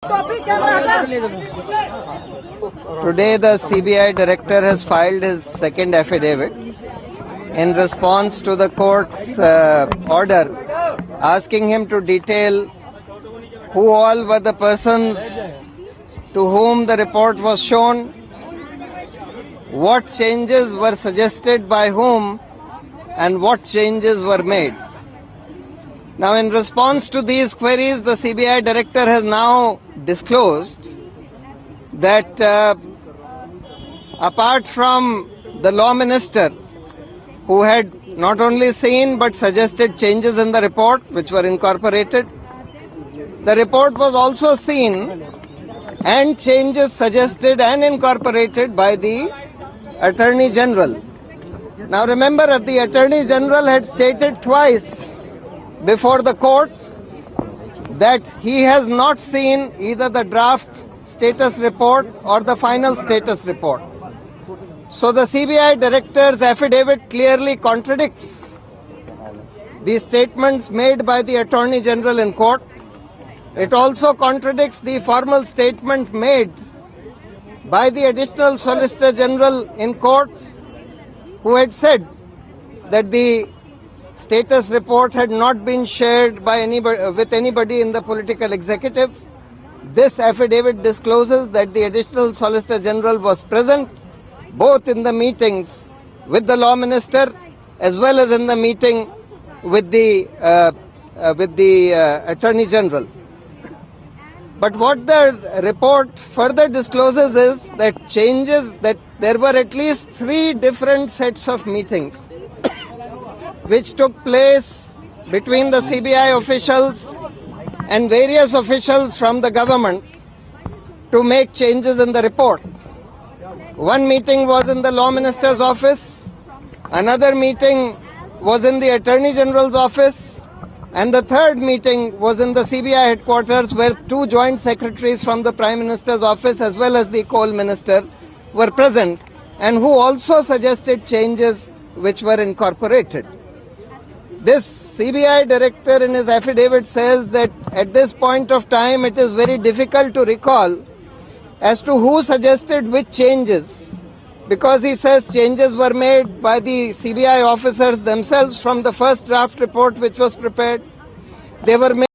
Today, the CBI director has filed his second affidavit in response to the court's order asking him to detail who all were the persons to whom the report was shown, what changes were suggested by whom, and what changes were made. Now, in response to these queries, the CBI director has now disclosed that apart from the law minister, who had not only seen but suggested changes in the report which were incorporated, the report was also seen and changes suggested and incorporated by the Attorney General. Now remember, the Attorney General had stated twice before the court that he has not seen either the draft status report or the final status report. So the CBI director's affidavit clearly contradicts the statements made by the Attorney General in court. It also contradicts the formal statement made by the Additional Solicitor General in court, who had said that the status report had not been shared by with anybody in the political executive. This affidavit discloses that the Additional Solicitor General was present both in the meetings with the law minister as well as in the meeting with the Attorney General. But what the report further discloses is that there were at least 3 different sets of meetings which took place between the CBI officials and various officials from the government to make changes in the report. One meeting was in the Law Minister's office, another meeting was in the Attorney General's office, and the third meeting was in the CBI headquarters, where 2 joint secretaries from the Prime Minister's office as well as the Coal Minister were present, and who also suggested changes which were incorporated. This CBI director in his affidavit says that at this point of time it is very difficult to recall as to who suggested which changes, because he says changes were made by the CBI officers themselves from the first draft report which was prepared. They were made